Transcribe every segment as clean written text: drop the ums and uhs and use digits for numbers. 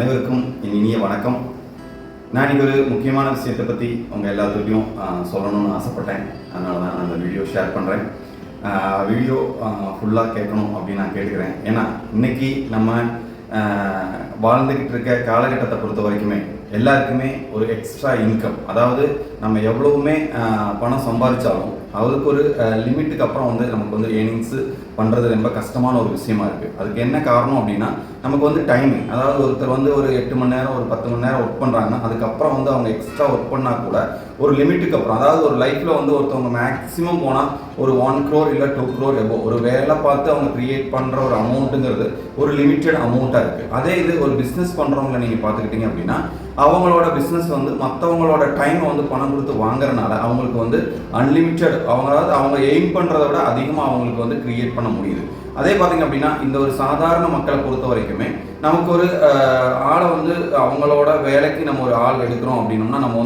அனைவருக்கும் என் இனிய வணக்கம். நான் இன்றைக்கி ஒரு முக்கியமான விஷயத்தை பற்றி உங்கள் எல்லாத்துக்கிட்டையும் சொல்லணும்னு ஆசைப்பட்டேன். அதனால தான் நான் அந்த வீடியோ ஷேர் பண்ணுறேன். வீடியோ ஃபுல்லாக கேட்கணும் அப்படின்னு நான் கேட்டுக்கிறேன். ஏன்னா இன்றைக்கி நம்ம வாழ்ந்துக்கிட்டு இருக்க காலகட்டத்தை பொறுத்த வரைக்குமே எல்லாருக்குமே ஒரு எக்ஸ்ட்ரா இன்கம், அதாவது நம்ம எவ்வளவுமே பணம் சம்பாதிச்சாலும் அதுக்கு ஒரு லிமிட்டுக்கு அப்புறம் நமக்கு ஏர்னிங்ஸு பண்ணுறது ரொம்ப கஷ்டமான ஒரு விஷயமா இருக்குது. அதுக்கு என்ன காரணம் அப்படின்னா, நமக்கு டைமிங், அதாவது ஒருத்தர் ஒரு 8 மணி நேரம் ஒரு 10 மணி நேரம் ஒர்க் பண்ணுறாங்கன்னா அதுக்கப்புறம் அவங்க எக்ஸ்ட்ரா ஒர்க் பண்ணால் கூட ஒரு லிமிட்டுக்கு அப்புறம், அதாவது ஒரு லைஃப்பில் ஒருத்தவங்க மேக்ஸிமம் போனால் ஒரு 1 crore இல்லை 2 crore எபோ ஒரு வேலை பார்த்து அவங்க க்ரியேட் பண்ணுற ஒரு அமௌண்ட்டுங்கிறது ஒரு லிமிட்டட் அமௌண்ட்டாக இருக்குது. அதே இது ஒரு பிஸ்னஸ் பண்ணுறவங்களை நீங்கள் பார்த்துக்கிட்டீங்க அப்படின்னா அவங்களோட பிஸ்னஸ் மற்றவங்களோட டைமை பணம் கொடுத்து வாங்குறதுனால அவங்களுக்கு அன்லிமிட்டட், அவங்க எய்ம் பண்ணுறதை விட அதிகமாக அவங்களுக்கு க்ரியேட் பண்ண முடியுது. அதே பார்த்தீங்க அப்படின்னா இந்த ஒரு சாதாரண மக்களை பொறுத்த வரைக்குமே நமக்கு ஒரு ஆளை அவங்களோட வேலைக்கு நம்ம ஒரு ஆள் எடுக்கிறோம் அப்படின்னோம்னா நம்ம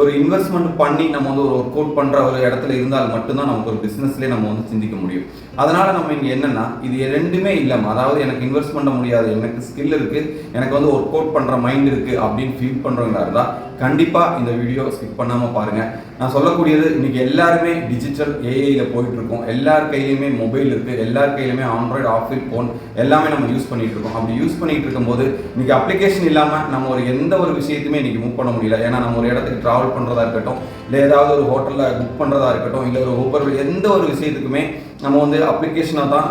ஒரு இன்வெஸ்ட்மெண்ட் பண்ணி நம்ம ஒரு ஒர்க் அவுட் பண்ணுற ஒரு இடத்துல இருந்தால் மட்டும்தான் நமக்கு ஒரு பிஸ்னஸ்லேயே நம்ம சிந்திக்க முடியும். அதனால் நம்ம இங்கே என்னென்னா இது ரெண்டுமே இல்லாமல், அதாவது எனக்கு இன்வெஸ்ட் பண்ண முடியாது, எனக்கு ஸ்கில் இருக்குது, எனக்கு ஒர்க் அவுட் பண்ணுற மைண்ட் இருக்குது அப்படின்னு ஃபீல் பண்ணுறவங்களா இருந்தால் கண்டிப்பாக இந்த வீடியோ ஸ்கிப் பண்ணாமல் பாருங்கள். நான் சொல்லக்கூடியது இன்றைக்கி எல்லாருமே டிஜிட்டல் ஏஐயில் போயிட்டுருக்கோம். எல்லார் கையிலையுமே மொபைல் இருக்குது, எல்லார் கையிலுமே ஆண்ட்ராய்டு ஆப்பிள் ஃபோன் எல்லாமே நம்ம யூஸ் பண்ணிகிட்டு இருக்கோம். அப்படி யூஸ் பண்ணிகிட்டு இருக்கும்போது இன்றைக்கி அப்ளிகேஷன் இல்லாமல் நம்ம எந்த ஒரு விஷயத்தையுமே இன்றைக்கி மூவ் பண்ண முடியல. ஏன்னா நம்ம ஒரு இடத்துக்கு ட்ராவல் பண்ணுறதா இருக்கட்டும், இல்லை ஏதாவது ஒரு ஹோட்டலில் புக் பண்ணுறதா இருக்கட்டும், இல்லை ஒரு ஊபர், எந்த ஒரு விஷயத்துக்குமே நம்ம அப்ளிகேஷனாக தான்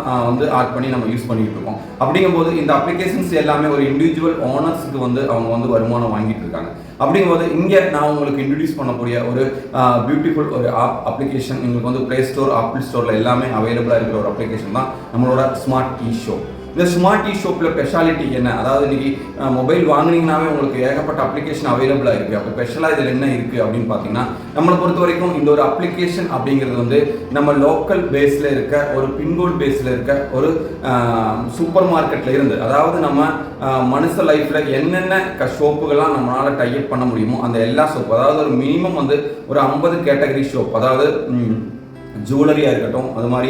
ஆட் பண்ணி நம்ம யூஸ் பண்ணிகிட்டு இருக்கோம். அப்படிங்கும்போது இந்த அப்ளிகேஷன்ஸ் எல்லாமே ஒரு இண்டிவிஜுவல் ஓனர்ஸுக்கு அவங்க வருமானம் வாங்கிட்டு இருக்காங்க. அப்படிங்கும்போது இங்கே நான் உங்களுக்கு இன்ட்ரடியூஸ் பண்ணக்கூடிய ஒரு பியூட்டிஃபுல் ஒரு அப்ளிகேஷன், உங்களுக்கு ப்ளே ஸ்டோர் ஆப்பிள் ஸ்டோரில் எல்லாமே அவைலபிளாக இருக்கிற ஒரு அப்ளிகேஷன் தான் நம்மளோட ஸ்மார்ட் இ ஷோ. இந்த ஸ்மார்ட் இ ஷோப்பில் ஸ்பெஷாலிட்டி என்ன, அதாவது இன்றைக்கி மொபைல் வாங்கினீங்கன்னாவே உங்களுக்கு ஏகப்பட்ட அப்ளிகேஷன் அவைலபிளாக இருக்குது. அப்போ ஸ்பெஷலாக இதில் என்ன இருக்குது அப்படின்னு பார்த்தீங்கன்னா, நம்மளை பொறுத்த வரைக்கும் இந்த ஒரு அப்ளிகேஷன் அப்படிங்கிறது நம்ம லோக்கல் பேஸில் இருக்க ஒரு பின்கோட் பேஸில் இருக்க ஒரு சூப்பர் மார்க்கெட்டில் இருந்து, அதாவது நம்ம மனுஷ லைஃப்பில் என்னென்ன ஷோப்புகள்லாம் நம்மளால் டைப் பண்ண முடியுமோ அந்த எல்லா ஷோப்பு, அதாவது ஒரு மினிமம் ஒரு 50 கேட்டகரி ஷோப், அதாவது ஜுவல்லரியாக இருக்கட்டும், அது மாதிரி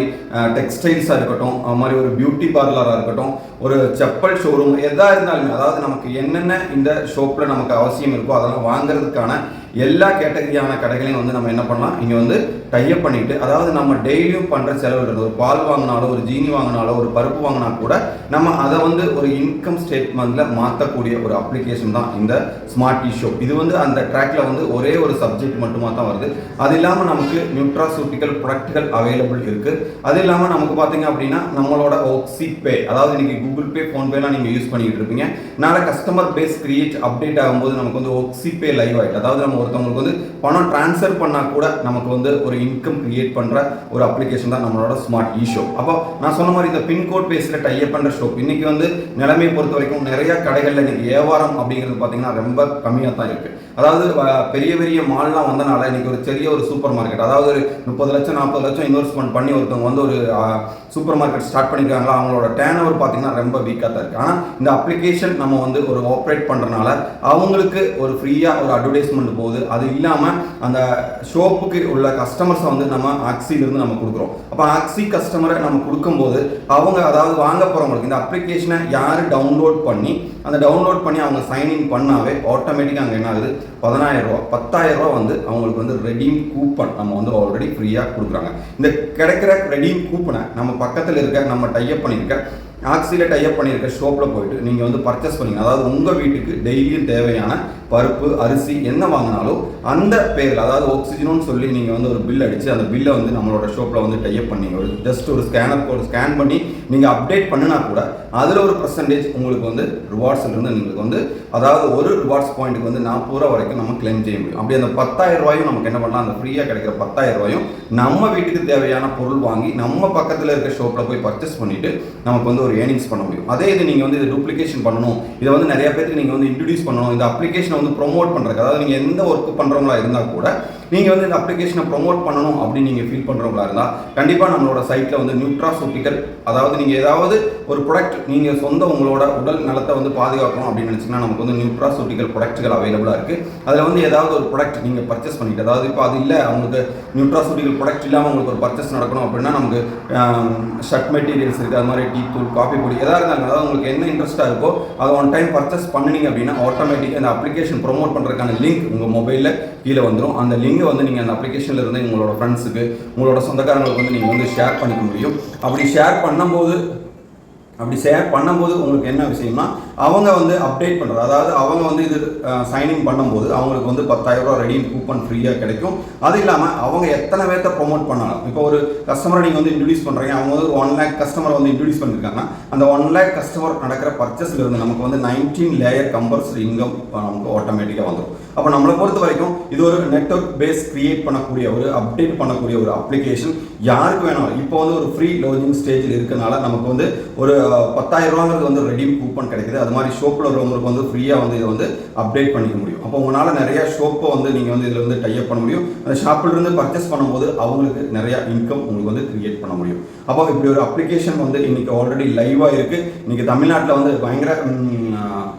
டெக்ஸ்டைல்ஸாக இருக்கட்டும், அது மாதிரி ஒரு பியூட்டி பார்லராக இருக்கட்டும், ஒரு செப்பல் ஷோரூம், எதாக இருந்தாலுமே, அதாவது நமக்கு என்னென்ன இந்த ஷோப்பில் நமக்கு அவசியம் இருக்கோ அதெல்லாம் வாங்குறதுக்கான எல்லா கேட்டகரியான கடைகளையும் நம்ம என்ன பண்ணலாம், இங்கே டைப் பண்ணிட்டு, அதாவது நம்ம டெய்லியும் பண்ணுற செலவு, ஒரு பால் வாங்கினாலோ ஒரு ஜீனி வாங்கினாலோ ஒரு பருப்பு வாங்கினா கூட நம்ம அதை ஒரு இன்கம் ஸ்டேட்மெண்ட்டில் மாற்றக்கூடிய ஒரு அப்ளிகேஷன் தான் இந்த ஸ்மார்ட் இ ஷோ. இது அந்த ட்ராக்ல ஒரே ஒரு சப்ஜெக்ட் மட்டுமா தான் வருது. அது இல்லாமல் நமக்கு நியூட்ராசூட்டிக்கல் ப்ராடக்ட்கள் அவைலபிள் இருக்குது. அது இல்லாமல் நமக்கு பார்த்தீங்க அப்படின்னா நம்மளோட ஓக்சி பே, அதாவது இன்னைக்கு கூகுள் பே, ஃபோன்பேலாம் நீங்கள் யூஸ் பண்ணிட்டு இருப்பீங்க. நாளை கஸ்டமர் பேஸ் கிரியேட் அப்டேட் ஆகும்போது நமக்கு ஓக்சி பே லைவ் ஆகிட்டு, அதாவது நம்ம ஒருத்தவங்களுக்கு பணம் டிரான்ஸ்ஃபர் பண்ணால் கூட நமக்கு ஒரு இன்கம் கிரியேட் பண்ணுற ஒரு அப்ளிகேஷன் தான் நம்மளோட ஸ்மார்ட் இ ஷோ. அப்போ நான் சொன்ன மாதிரி இந்த பின்கோட் பேஸில் டைப் பண்ணுற ஷோப் இன்னைக்கு நிலைமையை பொறுத்த வரைக்கும் நிறைய கடைகளில் இன்னைக்கு வியாபாரம் அப்படிங்கிறது பார்த்தீங்கன்னா ரொம்ப கம்மியாக தான் இருக்குது. அதாவது பெரிய பெரிய மால்லாம் வந்தனால இன்னைக்கு ஒரு பெரிய ஒரு சூப்பர் மார்க்கெட், அதாவது ஒரு 30 லட்சம் 40 லட்சம் இன்வெஸ்ட்மெண்ட் பண்ணி ஒருத்தவங்க ஒரு சூப்பர் மார்க்கெட் ஸ்டார்ட் பண்ணியிருக்காங்களா, அவங்களோட டேர்ன் ஓவர் பார்த்தீங்கன்னா ரொம்ப வீக்காக தான் இருக்குது. ஆனால் இந்த அப்ளிகேஷன் நம்ம ஒரு ஆப்ரேட் பண்ணுறதுனால அவங்களுக்கு ஒரு ஃப்ரீயாக ஒரு அட்வர்டைஸ்மெண்ட் போகுது. அது இல்லாமல் அந்த ஷோப்புக்கு உள்ள கஸ்டமர்ஸை நம்ம ஆக்சிலிருந்து நம்ம கொடுக்குறோம். அப்போ ஆக்சி கஸ்டமரை நம்ம கொடுக்கும்போது அவங்க, அதாவது வாங்க போகிறவங்களுக்கு இந்த அப்ளிகேஷனை யார் டவுன்லோட் பண்ணி அவங்க சைன்இன் பண்ணாவே ஆட்டோமேட்டிக்காக அங்கே என்ன ஆகுது, 10,000 ரூபா 10,000 ரூபா அவங்களுக்கு ரெடீம் கூப்பன் நம்ம ஆல்ரெடி ஃப்ரீயாக கொடுக்குறாங்க. இந்த கிடைக்கிற ரெடீம் கூப்பனை நம்ம பக்கத்தில் இருக்க நம்ம டைப் பண்ணியிருக்க ஆக்சியில் டைப் பண்ணியிருக்க ஷோப்பில் போயிட்டு நீங்கள் பர்ச்சேஸ் பண்ணிங்க, அதாவது உங்கள் வீட்டுக்கு டெய்லியும் தேவையான பருப்பு அரிசி என்ன வாங்கினாலும் அந்த பேரில், அதாவது ஆக்சிஜனும் சொல்லி நீங்கள் ஒரு பில் அடித்து அந்த பில்லை நம்மளோட ஷோப்பில் டைப் பண்ணீங்க, ஒரு ஜஸ்ட் ஒரு ஸ்கேனர் கோட் ஸ்கேன் பண்ணி நீங்கள் அப்டேட் பண்ணினா கூட அதில் ஒரு பர்சன்டேஜ் உங்களுக்கு ரிவார்ட்ஸ்லேருந்து நீங்கள் அதாவது ஒரு ரிவார்ட்ஸ் பாயிண்ட்டுக்கு 40 ரூபா வரைக்கும் நம்ம கிளைம் செய்ய முடியும். அப்படி அந்த 10,000 ரூபாயும் நமக்கு என்ன பண்ணலாம், அந்த ஃப்ரீயாக கிடைக்கிற 10,000 ரூபாயும் நம்ம வீட்டுக்கு தேவையான பொருள் வாங்கி நம்ம பக்கத்தில் இருக்க ஷோப்பில் போய் பர்ச்சேஸ் பண்ணிவிட்டு நமக்கு ஒரு ஏர்னிங்ஸ் பண்ண முடியும். அதே இது நீங்கள் இது டூப்ளிகேஷன் பண்ணணும், இதை நிறைய பேருக்கு நீங்கள் இன்ட்ரடியூஸ் பண்ணணும், இந்த அப்ளிகேஷனை ப்ரொமோட் பண்ணுறதுக்கு, அதாவது நீங்கள் எந்த ஒர்க் பண்ணுறவங்களா இருந்தால் கூட நீங்கள் வந்து இந்த அப்ளிகேஷனை ப்ரொமோட் பண்ணணும் அப்படின்னு நீங்கள் ஃபீல் பண்ணுறவங்களா இருந்தால் கண்டிப்பாக நம்மளோட சைட்டில் வந்து நியூட்ராசூட்டிக்கல், அதாவது நீங்கள் ஏதாவது ஒரு ப்ராடக்ட் நீங்கள் சொந்த உங்களோட உடல் நலத்தை வந்து பாதுகாக்கணும் அப்படின்னு நினச்சிங்கன்னா நமக்கு வந்து நியூட்ராசூட்டிக்கல் ப்ராடக்ட்கள் அவைலபிளாக இருக்குது. அதில் வந்து ஏதாவது ஒரு ப்ராடக்ட் நீங்கள் பர்ச்சேஸ் பண்ணிட்டு, அதாவது இப்போ அது இல்லை அவங்களுக்கு நியூட்ராசூட்டிக்கல் ப்ராடக்ட் இல்லாமல் உங்களுக்கு ஒரு பர்ச்சேஸ் நடக்கணும் அப்படின்னா நமக்கு ஷர்ட் மெட்டீரியல்ஸ் இருக்குது, அது மாதிரி டீ தூள், காஃபி பொடி எதாக இருந்தாலும் அதாவது உங்களுக்கு என்ன இன்ட்ரெஸ்ட்டாக இருக்கோ அதை ஒன் டைம் பர்ச்சேஸ் பண்ணினீங்க அப்படின்னா ஆட்டோமேட்டிக்காக அந்த அப்ளிகேஷன் ப்ரொமோட் பண்ணுறதுக்கான லிங்க் உங்கள் மொபைலில் கீழே வந்துடும். அந்த லிங்கை வந்து நீங்கள் அந்த அப்ளிகேஷனில் இருந்து உங்களோட ஃப்ரெண்ட்ஸுக்கு, உங்களோட சொந்தக்காரங்களுக்கு வந்து நீங்கள் வந்து ஷேர் பண்ணிக்க முடியும். அப்படி ஷேர் பண்ணும்போது உங்களுக்கு என்ன விஷயம்னா அவங்க வந்து அப்டேட் பண்ணுறது, அதாவது அவங்க வந்து இது சைன்இன் பண்ணும்போது அவங்களுக்கு வந்து 10,000 ரூபா ரெடீம் கூப்பன் ஃப்ரீயாக கிடைக்கும். அது இல்லாமல் அவங்க எத்தனை பேர்த்த ப்ரொமோட் பண்ணலாம், இப்போ ஒரு கஸ்டமரை நீங்கள் வந்து இன்ட்ரடியூஸ் பண்ணுறீங்க, அவங்க வந்து 1 lakh கஸ்டமரை வந்து இன்ட்ரடியூஸ் பண்ணியிருக்காங்கன்னா அந்த 1 lakh கஸ்டமர் நடக்கிற பர்ச்சேஸில் இருந்து நமக்கு வந்து 19 லேயர் கம்பல்சரி இன்கம் நமக்கு ஆட்டோமேட்டிக்காக வந்துடும். அப்போ நம்மளை பொறுத்த வரைக்கும் இது ஒரு நெட்வொர்க் பேஸ் கிரியேட் பண்ணக்கூடிய ஒரு அப்டேட் பண்ணக்கூடிய ஒரு அப்ளிகேஷன். யாருக்கு வேணாலும் இப்போ வந்து ஒரு ஃப்ரீ லோஞ்சிங் ஸ்டேஜில் இருக்கனால நமக்கு வந்து ஒரு 10,000 ரூபாங்கிறது வந்து ரெடீம் கூப்பன் கிடைக்குது. அது மாதிரி ஷோப்பில் உள்ளவங்களுக்கு வந்து ஃப்ரீயாக வந்து இதை வந்து அப்டேட் பண்ணிக்க முடியும். அப்போ உங்களால் நிறைய ஷோப்பை வந்து நீங்கள் வந்து இதில் வந்து டைப் பண்ண முடியும். அந்த ஷாப்பிலிருந்து பர்ச்சேஸ் பண்ணும்போது அவங்களுக்கு நிறையா இன்கம் உங்களுக்கு வந்து கிரியேட் பண்ண முடியும். அப்போ இப்படி ஒரு அப்ளிகேஷன் வந்து இன்றைக்கி ஆல்ரெடி லைவாக இருக்குது. இன்றைக்கி தமிழ்நாட்டில் வந்து பயங்கர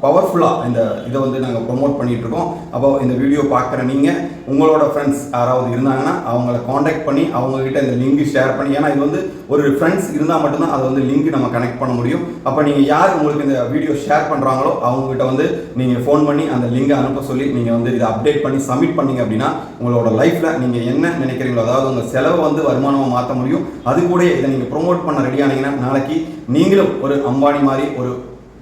பவர்ஃபுல்லாக இந்த இதை வந்து நாங்கள் ப்ரொமோட் பண்ணிகிட்ருக்கோம். அப்போ இந்த வீடியோ பார்க்குற நீங்கள் உங்களோட ஃப்ரெண்ட்ஸ் யாராவது இருந்தாங்கன்னா அவங்கள காண்டாக்ட் பண்ணி அவங்கக்கிட்ட இந்த லிங்க் ஷேர் பண்ணி, ஏன்னா இது வந்து ஒரு ஃப்ரெண்ட்ஸ் இருந்தால் மட்டும்தான் அது வந்து லிங்க் நம்ம கனெக்ட் பண்ண முடியும். அப்போ நீங்கள் யார் உங்களுக்கு இந்த வீடியோ ஷேர் பண்ணுறாங்களோ அவங்ககிட்ட வந்து நீங்கள் ஃபோன் பண்ணி அந்த லிங்கை அனுப்ப சொல்லி நீங்கள் வந்து இதை அப்டேட் பண்ணி சப்மிட் பண்ணீங்க அப்படின்னா உங்களோட லைஃப்பில் நீங்கள் என்ன நினைக்கிறீங்களோ, அதாவது உங்கள் செலவை வந்து வருமானமாக மாற்ற முடியும். அது கூட இதை நீங்கள் ப்ரொமோட் பண்ண ரெடி ஆனீங்கன்னா நாளைக்கு நீங்களும் ஒரு அம்பானி மாதிரி ஒரு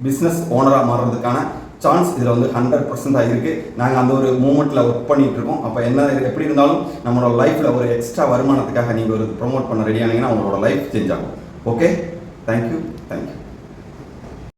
பிஸ்னஸ் ஓனராக மாறுறதுக்கான சான்ஸ் இதில் வந்து 100% ஆகிருக்கு. நாங்கள் அந்த ஒரு மூமெண்ட்டில் ஒர்க் பண்ணிகிட்டு இருக்கோம். அப்போ என்ன எப்படி இருந்தாலும் நம்மளோட லைஃப்பில் ஒரு எக்ஸ்ட்ரா வருமானத்துக்காக நீங்கள் ஒரு ப்ரொமோட் பண்ண ரெடி ஆனீங்கன்னா உங்களோட லைஃப் சேஞ்ச் ஆகும். Okay, thank you.